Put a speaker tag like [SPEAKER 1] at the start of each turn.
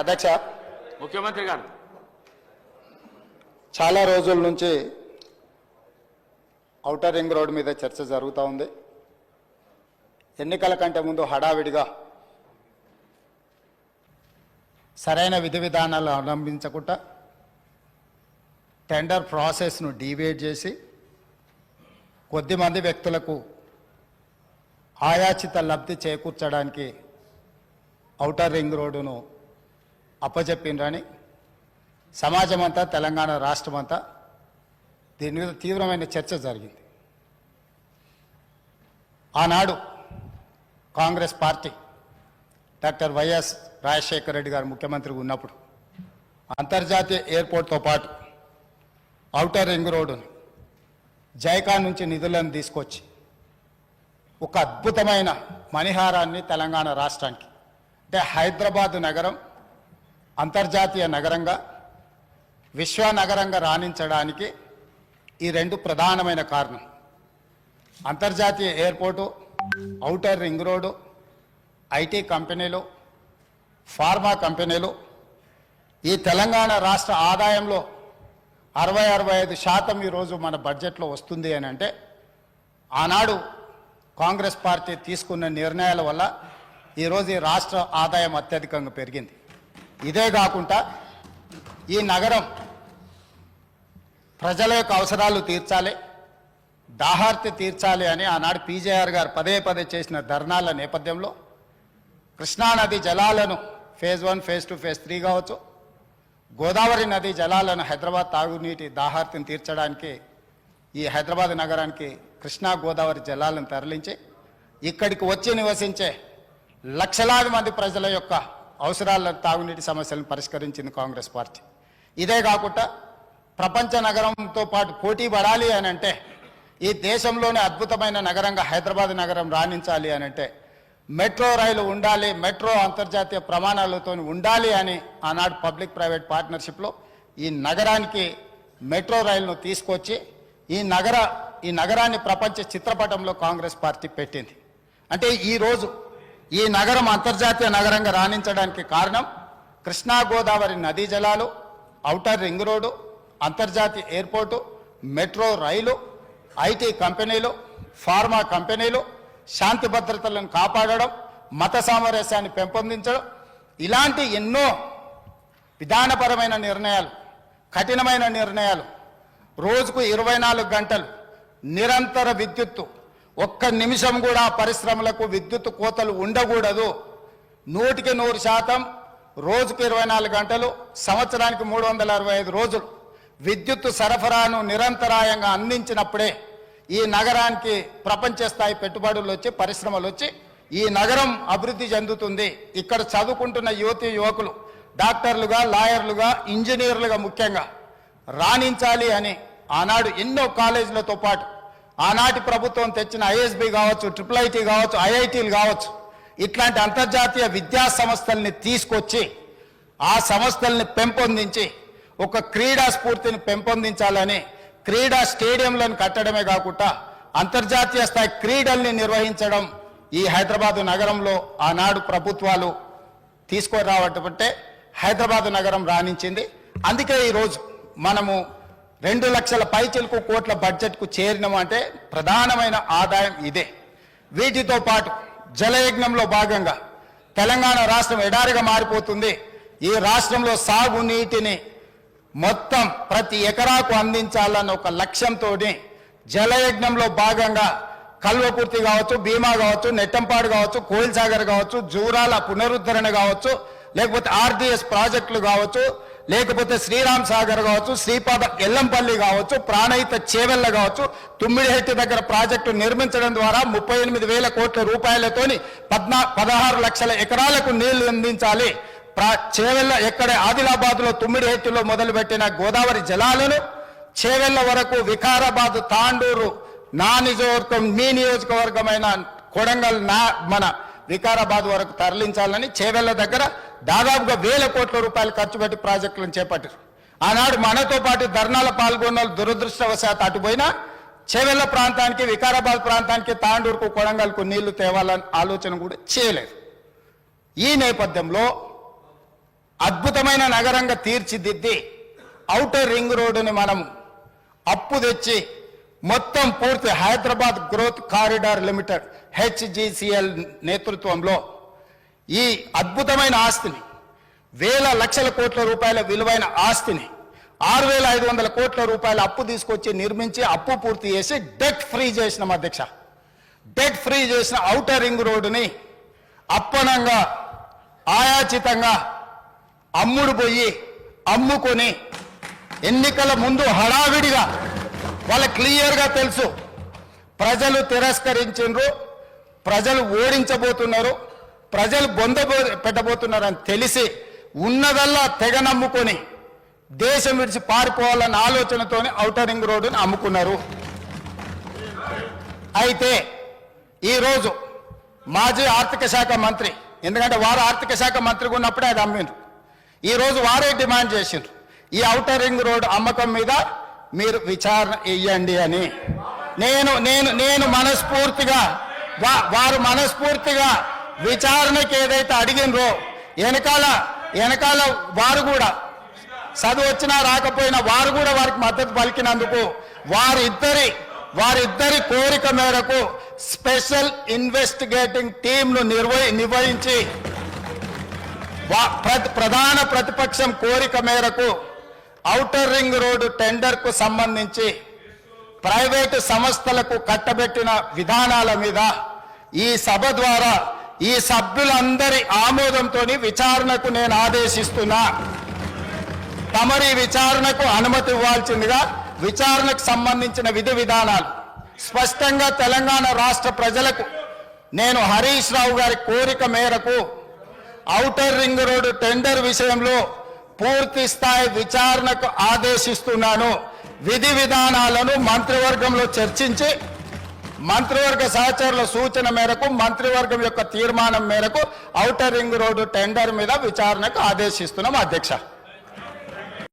[SPEAKER 1] అధ్యక్ష,
[SPEAKER 2] ముఖ్యమంత్రి గారు
[SPEAKER 1] చాలా రోజుల నుంచి ఔటర్ రింగ్ రోడ్ మీద చర్చ జరుగుతూ ఉంది. ఎన్నికల కంటే ముందు హడావిడిగా సరైన విధి విధానాలు అవలంబించకుండా టెండర్ ప్రాసెస్ను డీవియేట్ చేసి కొద్దిమంది వ్యక్తులకు ఆయాచిత లబ్ధి చేకూర్చడానికి ఔటర్ రింగ్ రోడ్డును అప్పచెప్పిండ్రని సమాజమంతా, తెలంగాణ రాష్ట్రమంతా దీని మీద తీవ్రమైన చర్చ జరిగింది. ఆనాడు Congress party doctor YS Rajasekhara Reddy గారు ముఖ్యమంత్రిగా ఉన్నప్పుడు అంతర్జాతీయ ఎయిర్పోర్ట్తో పాటు ఔటర్ రింగ్ రోడ్డును జైకా నుంచి నిధులను తీసుకొచ్చి ఒక అద్భుతమైన మణిహారాన్ని తెలంగాణ రాష్ట్రానికి, అంటే హైదరాబాద్ నగరం అంతర్జాతీయ నగరంగా, విశ్వనగరంగా రాణించడానికి ఈ రెండు ప్రధానమైన కారణం. అంతర్జాతీయ airport, outer ring road, IT కంపెనీలు, ఫార్మా కంపెనీలు. ఈ తెలంగాణ రాష్ట్ర ఆదాయంలో 60-65% ఈరోజు మన బడ్జెట్లో వస్తుంది అని అంటే ఆనాడు కాంగ్రెస్ పార్టీ తీసుకున్న నిర్ణయాల వల్ల ఈరోజు ఈ రాష్ట్ర ఆదాయం అత్యధికంగా పెరిగింది. ఇదే కాకుండా ఈ నగరం ప్రజల యొక్క అవసరాలు తీర్చాలి, దాహార్తి తీర్చాలి అని ఆనాడు పీజేఆర్ గారు పదే పదే చేసిన ధర్నాల నేపథ్యంలో కృష్ణానది జలాలను ఫేజ్ 1, ఫేజ్ 2, ఫేజ్ 3 కావచ్చు, గోదావరి నది జలాలను హైదరాబాద్ తాగునీటి దాహార్తిని తీర్చడానికి ఈ హైదరాబాద్ నగరానికి కృష్ణా గోదావరి జలాలను తరలించి ఇక్కడికి వచ్చి నివసించే లక్షలాది మంది ప్రజల యొక్క అవసరాల తాగునీటి సమస్యలను పరిష్కరించింది కాంగ్రెస్ పార్టీ. ఇదే కాకుండా ప్రపంచ నగరంతో పాటు పోటీ పడాలి అని అంటే, ఈ దేశంలోనే అద్భుతమైన నగరంగా హైదరాబాద్ నగరం రాణించాలి అని అంటే మెట్రో రైలు ఉండాలి, మెట్రో అంతర్జాతీయ ప్రమాణాలతో ఉండాలి అని ఆనాడు పబ్లిక్ ప్రైవేట్ పార్ట్నర్షిప్లో ఈ నగరానికి మెట్రో రైలును తీసుకొచ్చి ఈ నగరాన్ని ప్రపంచ చిత్రపటంలో కాంగ్రెస్ పార్టీ పెట్టింది. అంటే ఈరోజు ఈ నగరం అంతర్జాతీయ నగరంగా రాణించడానికి కారణం కృష్ణా గోదావరి నదీ జలాలు, ఔటర్ రింగ్ రోడ్డు, అంతర్జాతీయ ఎయిర్పోర్టు, మెట్రో రైలు, ఐటీ కంపెనీలు, ఫార్మా కంపెనీలు, శాంతి భద్రతలను కాపాడడం, మత సామరస్యాన్ని పెంపొందించడం, ఇలాంటి ఎన్నో విధానపరమైన నిర్ణయాలు, కఠినమైన నిర్ణయాలు, రోజుకు 24 గంటలు నిరంతర విద్యుత్తు, ఒక్క నిమిషం కూడా పరిశ్రమలకు విద్యుత్ కోతలు ఉండకూడదు, 100% రోజుకు 24 గంటలు, సంవత్సరానికి 365 రోజులు విద్యుత్తు సరఫరాను నిరంతరాయంగా అందించినప్పుడే ఈ నగరానికి ప్రపంచ స్థాయి పెట్టుబడులు వచ్చి, పరిశ్రమలు వచ్చి ఈ నగరం అభివృద్ధి చెందుతుంది. ఇక్కడ చదువుకుంటున్న యువతీ యువకులు డాక్టర్లుగా, లాయర్లుగా, ఇంజనీర్లుగా ముఖ్యంగా రాణించాలి అని ఆనాడు ఎన్నో కాలేజీలతో పాటు ఆనాటి ప్రభుత్వం తెచ్చిన ఐఎస్బి కావచ్చు, IIIT కావచ్చు, ఐఐటీలు కావచ్చు, ఇట్లాంటి అంతర్జాతీయ విద్యా సంస్థల్ని తీసుకొచ్చి ఆ సంస్థల్ని పెంపొందించి ఒక క్రీడా స్ఫూర్తిని పెంపొందించాలని క్రీడా స్టేడియంలను కట్టడమే కాకుండా అంతర్జాతీయ స్థాయి క్రీడల్ని నిర్వహించడం ఈ హైదరాబాదు నగరంలో ఆనాడు ప్రభుత్వాలు తీసుకురావటంటే హైదరాబాదు నగరం రాణించింది. అందుకే ఈరోజు మనము 2 లక్షల పైచిలకు కోట్ల బడ్జెట్కు చేరినామంటే ప్రధానమైన ఆదాయం ఇదే. వీటితో పాటు జలయజ్ఞంలో భాగంగా తెలంగాణ రాష్ట్రం ఎడారిగా మారిపోతుంది. ఈ రాష్ట్రంలో సాగునీటిని మొత్తం ప్రతి ఎకరాకు అందించాలన్న ఒక లక్ష్యంతో జలయజ్ఞంలో భాగంగా కల్వకుర్తి కావచ్చు, భీమా కావచ్చు, నెట్టంపాడు కావచ్చు, కోయిల్సాగర్ కావచ్చు, జూరాల పునరుద్ధరణ కావచ్చు, లేకపోతే RDS ప్రాజెక్టులు కావచ్చు, లేకపోతే శ్రీరామ్ సాగర్ కావచ్చు, శ్రీపాద ఎల్లంపల్లి కావచ్చు, ప్రాణహిత చేవెళ్ళ కావచ్చు, తుమ్మిడిహెట్టి దగ్గర ప్రాజెక్టు నిర్మించడం ద్వారా 38,000 కోట్ల రూపాయలతోని 16 లక్షల ఎకరాలకు నీళ్లు అందించాలి. చేవెళ్ళ ఎక్కడ ఆదిలాబాద్లో తుమ్మిడిహెట్టిలో మొదలుపెట్టిన గోదావరి జలాలను చేవెళ్ళ వరకు వికారాబాద్, తాండూరు, మీ నియోజకవర్గమైన కొడంగల్, మన వికారాబాద్ వరకు తరలించాలని చేవెళ్ళ దగ్గర దాదాపుగా 1,000 కోట్ల రూపాయలు ఖర్చు పెట్టి ప్రాజెక్టులను చేపట్టారు. ఆనాడు మనతో పాటు ధర్నాల పాల్గొన్న దురదృష్టవశాత్తు అటుపోయినా చేవెళ్ళ ప్రాంతానికి, వికారాబాద్ ప్రాంతానికి, తాండూరుకు, కొడంగల్కు నీళ్లు తేవాలని ఆలోచన కూడా చేయలేదు. ఈ నేపథ్యంలో అద్భుతమైన నగరంగా తీర్చిదిద్ది ఔటర్ రింగ్ రోడ్డుని మనం అప్పు తెచ్చి మొత్తం పూర్తి Hyderabad growth corridor limited HgCl నేతృత్వంలో ఈ అద్భుతమైన ఆస్తిని వేల లక్షల కోట్ల రూపాయల విలువైన ఆస్తిని 6,500 కోట్ల రూపాయల అప్పు తీసుకొచ్చి నిర్మించి అప్పు పూర్తి చేసి డెట్ ఫ్రీ చేసిన అధ్యక్ష. డెట్ ఫ్రీ చేసిన ఔటర్ రింగ్ రోడ్డుని అప్పనంగా ఆయాచితంగా అమ్ముకొని ఎన్నికల ముందు హడావిడిగా వాళ్ళకి క్లియర్గా తెలుసు ప్రజలు తిరస్కరించారు, ప్రజలు ఓడించబోతున్నారు, ప్రజలు బొంద పెట్టబోతున్నారని తెలిసి ఉన్నదల్లా తెగ నమ్ముకొని దేశం విడిచి పారిపోవాలన్న ఆలోచనతోనే ఔటర్ రింగ్ రోడ్డుని అమ్ముకున్నారు. అయితే ఈరోజు మాజీ ఆర్థిక శాఖ మంత్రి, ఎందుకంటే వారు ఆర్థిక శాఖ మంత్రిగా ఉన్నప్పుడే అది అమ్మిండ్రు, ఈరోజు వారే డిమాండ్ చేసిండ్రు ఈ ఔటర్ రింగ్ రోడ్ అమ్మకం మీద మీరు విచారణ ఇయ్యండి అని. నేను మనస్ఫూర్తిగా వారు మనస్ఫూర్తిగా విచారణకి ఏదైతే అడిగినరో వెనకాల వారు కూడా చదువు వచ్చినా రాకపోయినా వారు కూడా వారికి మద్దతు పలికినందుకు వారిద్దరి కోరిక మేరకు స్పెషల్ ఇన్వెస్టిగేటింగ్ టీంను నిర్వహించి ప్రధాన ప్రతిపక్షం కోరిక మేరకు ఔటర్ రింగ్ రోడ్డు టెండర్కు సంబంధించి ప్రైవేటు సంస్థలకు కట్టబెట్టిన విధానాల మీద ఈ సభ ద్వారా ఈ సభ్యులందరి ఆమోదంతో విచారణకు నేను ఆదేశిస్తున్నా. తమరి విచారణకు అనుమతి ఇవ్వాల్సిందిగా విచారణకు సంబంధించిన విధి విధానాలు స్పష్టంగా తెలంగాణ రాష్ట్ర ప్రజలకు నేను హరీష్ రావు గారి కోరిక మేరకు ఔటర్ రింగ్ రోడ్డు టెండర్ విషయంలో పూర్తి స్థాయి విచారణకు ఆదేశిస్తున్నాను. విధి విధానాలను మంత్రివర్గంలో చర్చించి మంత్రివర్గ సహచరుల సూచన మేరకు మంత్రివర్గం యొక్క తీర్మానం మేరకు ఔటర్ రింగ్ రోడ్డు టెండర్ మీద విచారణకు ఆదేశిస్తున్నాం అధ్యక్ష.